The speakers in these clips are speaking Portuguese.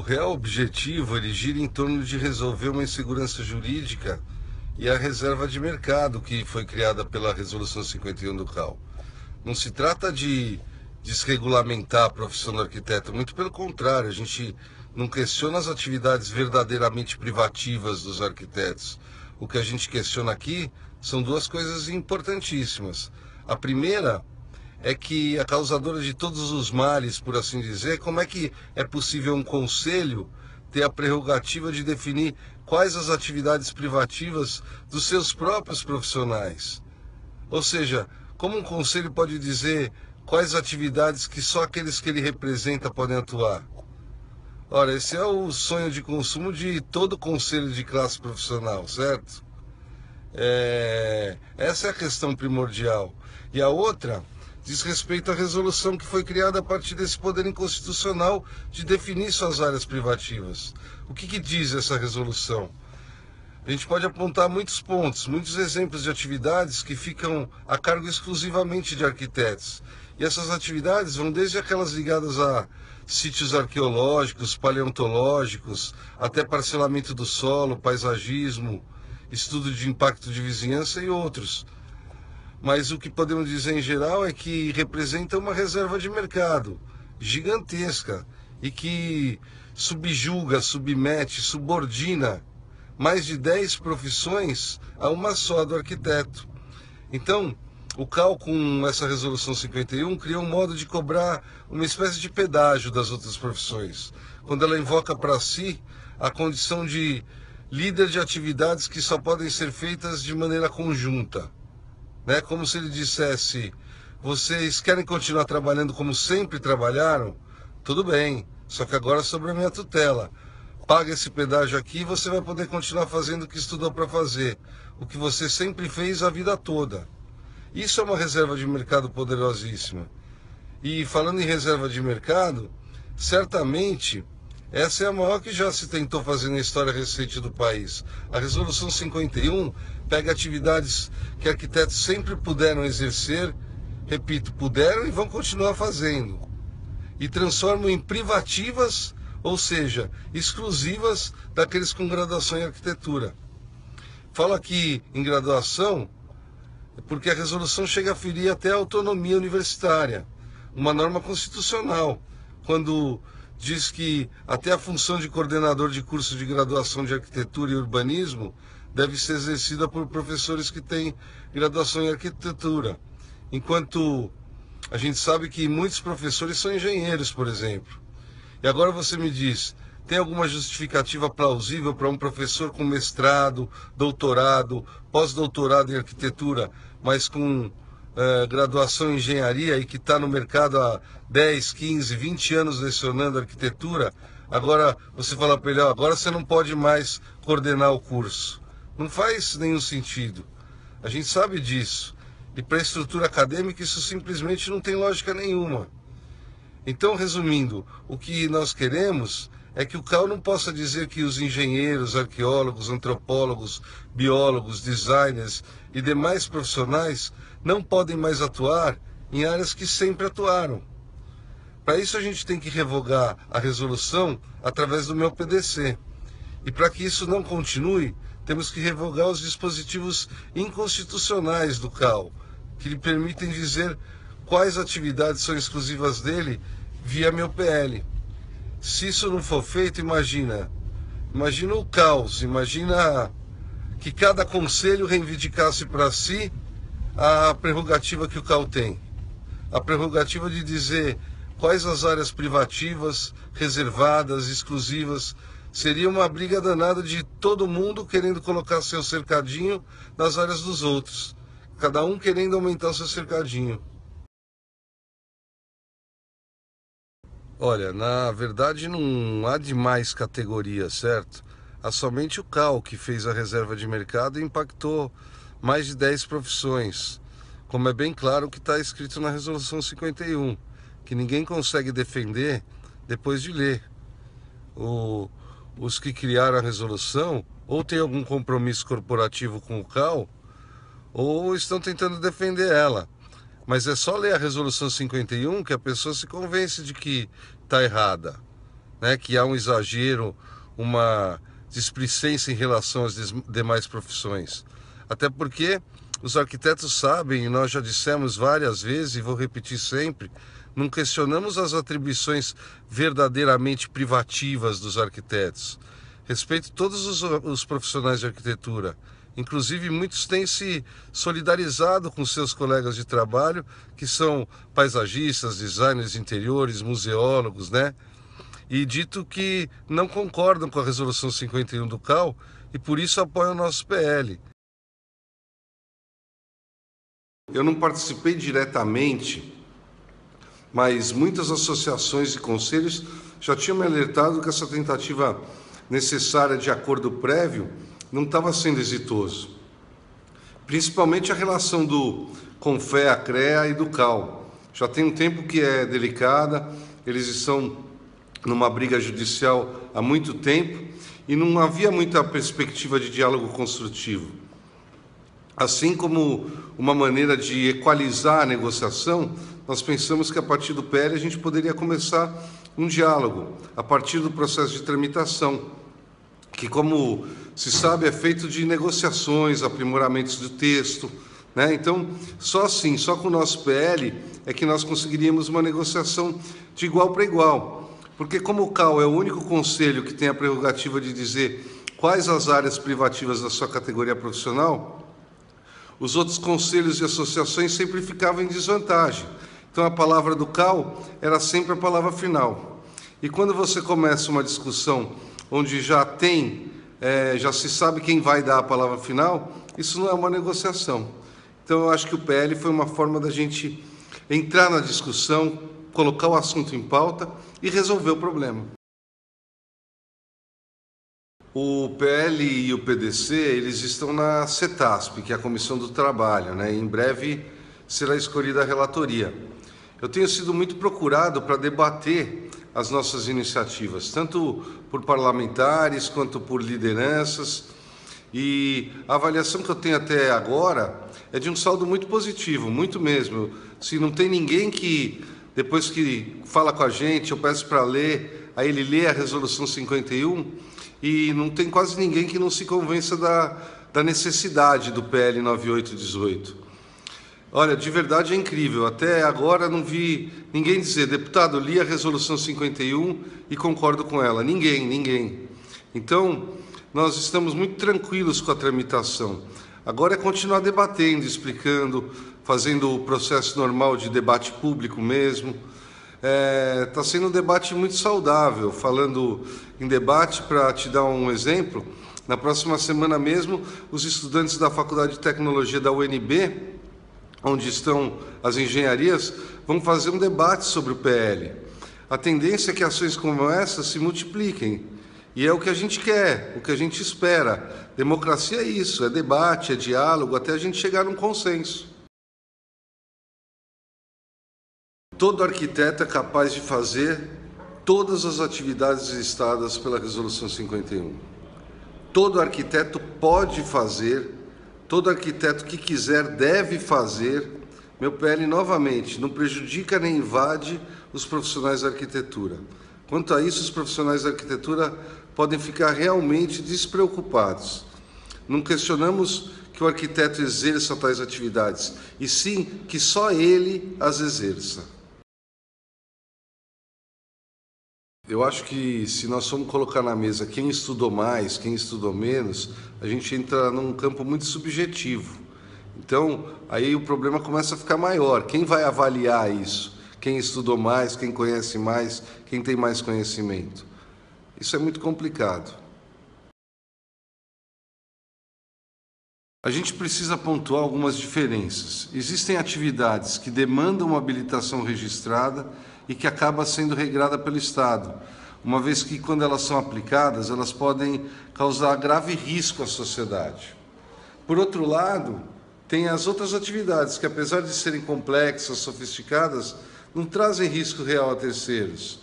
real objetivo ele gira em torno de resolver uma insegurança jurídica e a reserva de mercado que foi criada pela Resolução 51 do CAL. Não se trata de desregulamentar a profissão do arquiteto, muito pelo contrário, a gente não questiona as atividades verdadeiramente privativas dos arquitetos. O que a gente questiona aqui são duas coisas importantíssimas. A primeira é que a causadora de todos os males, por assim dizer, como é que é possível um conselho ter a prerrogativa de definir quais as atividades privativas dos seus próprios profissionais? Ou seja, como um conselho pode dizer quais atividades que só aqueles que ele representa podem atuar? Ora, esse é o sonho de consumo de todo conselho de classe profissional, certo? Essa é a questão primordial. E a outra diz respeito à resolução que foi criada a partir desse poder inconstitucional de definir suas áreas privativas. O que diz essa resolução? A gente pode apontar muitos pontos, muitos exemplos de atividades que ficam a cargo exclusivamente de arquitetos. E essas atividades vão desde aquelas ligadas a sítios arqueológicos, paleontológicos, até parcelamento do solo, paisagismo, estudo de impacto de vizinhança e outros. Mas o que podemos dizer em geral é que representa uma reserva de mercado gigantesca e que subjuga, submete, subordina mais de 10 profissões a uma só, do arquiteto. Então, o CAL, com essa resolução 51, criou um modo de cobrar uma espécie de pedágio das outras profissões, quando ela invoca para si a condição de líder de atividades que só podem ser feitas de maneira conjunta. Como se ele dissesse: vocês querem continuar trabalhando como sempre trabalharam? Tudo bem, só que agora sobre a minha tutela. Paga esse pedágio aqui e você vai poder continuar fazendo o que estudou para fazer, o que você sempre fez a vida toda. Isso é uma reserva de mercado poderosíssima. E falando em reserva de mercado, certamente essa é a maior que já se tentou fazer na história recente do país. A Resolução 51 pega atividades que arquitetos sempre puderam exercer, repito, puderam e vão continuar fazendo, e transformam em privativas, ou seja, exclusivas daqueles com graduação em arquitetura. Falo aqui em graduação porque a resolução chega a ferir até a autonomia universitária, uma norma constitucional, quando diz que até a função de coordenador de curso de graduação de arquitetura e urbanismo deve ser exercida por professores que têm graduação em arquitetura, enquanto a gente sabe que muitos professores são engenheiros, por exemplo. E agora você me diz, tem alguma justificativa plausível para um professor com mestrado, doutorado, pós-doutorado em arquitetura, mas com graduação em engenharia e que está no mercado há 10, 15, 20 anos lecionando arquitetura, agora você fala para ele: agora você não pode mais coordenar o curso? Não faz nenhum sentido. A gente sabe disso. E para a estrutura acadêmica isso simplesmente não tem lógica nenhuma. Então, resumindo, o que nós queremos é que o CAL não possa dizer que os engenheiros, arqueólogos, antropólogos, biólogos, designers e demais profissionais não podem mais atuar em áreas que sempre atuaram. Para isso a gente tem que revogar a resolução através do meu PDC. E para que isso não continue, temos que revogar os dispositivos inconstitucionais do CAL, que lhe permitem dizer quais atividades são exclusivas dele via meu PL. Se isso não for feito, imagina o caos, imagina que cada conselho reivindicasse para si a prerrogativa que o CAL tem, a prerrogativa de dizer quais as áreas privativas, reservadas, exclusivas. Seria uma briga danada de todo mundo querendo colocar seu cercadinho nas áreas dos outros, cada um querendo aumentar o seu cercadinho. Olha, na verdade não há demais categorias, certo? Há somente o CAL, que fez a reserva de mercado e impactou mais de 10 profissões, como é bem claro o que está escrito na Resolução 51, que ninguém consegue defender depois de ler. Os que criaram a resolução ou têm algum compromisso corporativo com o CAL, ou estão tentando defender ela. Mas é só ler a Resolução 51 que a pessoa se convence de que está errada. né, que há um exagero, uma displicência em relação às demais profissões. Até porque os arquitetos sabem, e nós já dissemos várias vezes, e vou repetir sempre, não questionamos as atribuições verdadeiramente privativas dos arquitetos. Respeito todos os profissionais de arquitetura. Inclusive, muitos têm se solidarizado com seus colegas de trabalho, que são paisagistas, designers de interiores, museólogos, né? E dito que não concordam com a Resolução 51 do CAL e por isso apoiam o nosso PL. Eu não participei diretamente, mas muitas associações e conselhos já tinham me alertado que essa tentativa necessária de acordo prévio não estava sendo exitoso. Principalmente a relação do CONFEA, CREA e do CAL. Já tem um tempo que é delicada, eles estão numa briga judicial há muito tempo e não havia muita perspectiva de diálogo construtivo. Assim como uma maneira de equalizar a negociação, nós pensamos que a partir do PL a gente poderia começar um diálogo, a partir do processo de tramitação, que, como se sabe, é feito de negociações, aprimoramentos do texto, né? Então, só assim, só com o nosso PL, é que nós conseguiríamos uma negociação de igual para igual. Porque como o CAL é o único conselho que tem a prerrogativa de dizer quais as áreas privativas da sua categoria profissional, os outros conselhos e associações sempre ficavam em desvantagem. Então, a palavra do CAL era sempre a palavra final. E quando você começa uma discussão onde já se sabe quem vai dar a palavra final, isso não é uma negociação. Então, eu acho que o PL foi uma forma da gente entrar na discussão, colocar o assunto em pauta e resolver o problema. O PL e o PDC, eles estão na CETASP, que é a Comissão do Trabalho, né? E em breve será escolhida a relatoria. Eu tenho sido muito procurado para debater as nossas iniciativas, tanto por parlamentares quanto por lideranças, e a avaliação que eu tenho até agora é de um saldo muito positivo, muito mesmo. Se não tem ninguém que, depois que fala com a gente, eu peço para ler, aí ele lê a Resolução 51, e não tem quase ninguém que não se convença da necessidade do PL 9818. Olha, de verdade é incrível, até agora não vi ninguém dizer: deputado, li a Resolução 51 e concordo com ela. Ninguém. Então, nós estamos muito tranquilos com a tramitação. Agora é continuar debatendo, explicando, fazendo o processo normal de debate público mesmo. Está sendo um debate muito saudável. Falando em debate, para te dar um exemplo, na próxima semana mesmo, os estudantes da Faculdade de Tecnologia da UNB, onde estão as engenharias, vão fazer um debate sobre o PL. A tendência é que ações como essa se multipliquem. E é o que a gente quer, o que a gente espera. Democracia é isso, é debate, é diálogo, até a gente chegar num consenso. Todo arquiteto é capaz de fazer todas as atividades listadas pela Resolução 51. Todo arquiteto pode fazer, todo arquiteto que quiser deve fazer. Meu PL, novamente, não prejudica nem invade os profissionais da arquitetura. Quanto a isso, os profissionais da arquitetura podem ficar realmente despreocupados. Não questionamos que o arquiteto exerça tais atividades, e sim que só ele as exerça. Eu acho que, se nós formos colocar na mesa quem estudou mais, quem estudou menos, a gente entra num campo muito subjetivo. Então, aí o problema começa a ficar maior. Quem vai avaliar isso? Quem estudou mais, quem conhece mais, quem tem mais conhecimento? Isso é muito complicado. A gente precisa pontuar algumas diferenças. Existem atividades que demandam uma habilitação registrada e que acaba sendo regrada pelo Estado, uma vez que, quando elas são aplicadas, elas podem causar grave risco à sociedade. Por outro lado, tem as outras atividades que, apesar de serem complexas, sofisticadas, não trazem risco real a terceiros.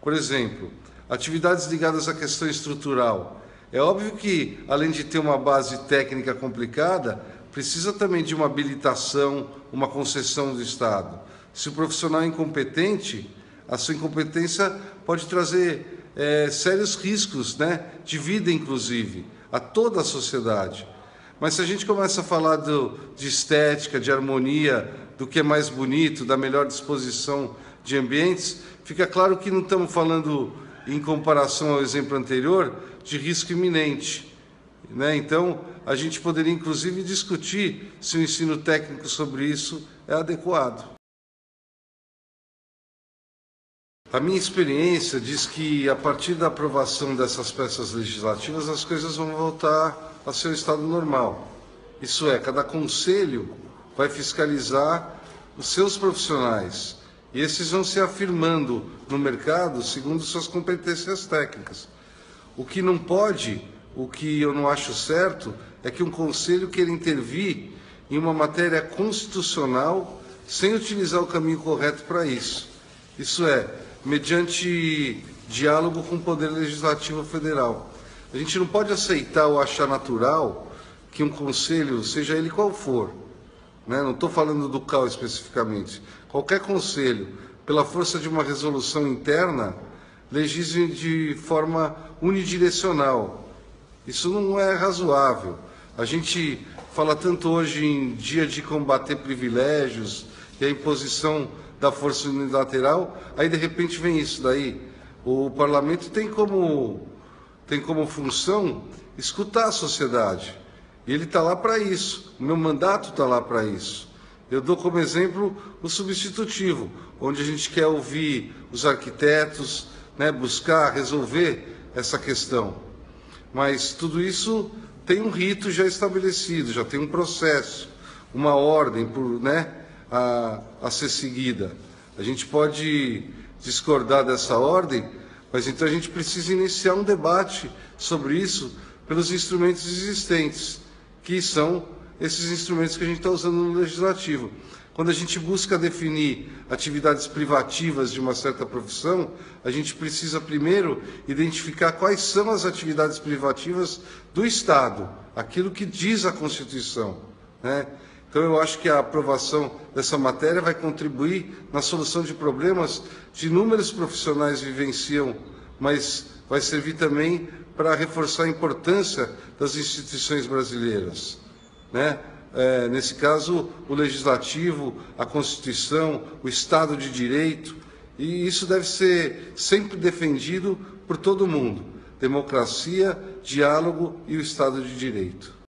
Por exemplo, atividades ligadas à questão estrutural. É óbvio que, além de ter uma base técnica complicada, precisa também de uma habilitação, uma concessão do Estado. Se o profissional é incompetente, a sua incompetência pode trazer sérios riscos, né, de vida, inclusive, a toda a sociedade. Mas se a gente começa a falar de estética, de harmonia, do que é mais bonito, da melhor disposição de ambientes, fica claro que não estamos falando, em comparação ao exemplo anterior, de risco iminente, né? Então, a gente poderia, inclusive, discutir se o ensino técnico sobre isso é adequado. A minha experiência diz que, a partir da aprovação dessas peças legislativas, as coisas vão voltar a seu estado normal. Isso é, cada conselho vai fiscalizar os seus profissionais e esses vão se afirmando no mercado segundo suas competências técnicas. O que não pode, o que eu não acho certo, é que um conselho queira intervir em uma matéria constitucional sem utilizar o caminho correto para isso. Isso é, mediante diálogo com o Poder Legislativo Federal. A gente não pode aceitar ou achar natural que um conselho, seja ele qual for, né? Não estou falando do CAL especificamente, qualquer conselho, pela força de uma resolução interna, legisle de forma unidirecional. Isso não é razoável. A gente fala tanto hoje em dia de combater privilégios e a imposição da força unilateral, aí de repente vem isso daí. O parlamento tem como função escutar a sociedade. E ele está lá para isso. O meu mandato está lá para isso. Eu dou como exemplo o substitutivo, onde a gente quer ouvir os arquitetos, né, buscar resolver essa questão. Mas tudo isso tem um rito já estabelecido, já tem um processo, uma ordem a ser seguida. A gente pode discordar dessa ordem, mas então a gente precisa iniciar um debate sobre isso pelos instrumentos existentes, que são esses instrumentos que a gente está usando no legislativo. Quando a gente busca definir atividades privativas de uma certa profissão, a gente precisa primeiro identificar quais são as atividades privativas do Estado, aquilo que diz a Constituição, né? Então, eu acho que a aprovação dessa matéria vai contribuir na solução de problemas que inúmeros profissionais vivenciam, mas vai servir também para reforçar a importância das instituições brasileiras, né? Nesse caso, o Legislativo, a Constituição, o Estado de Direito, e isso deve ser sempre defendido por todo mundo. Democracia, diálogo e o Estado de Direito.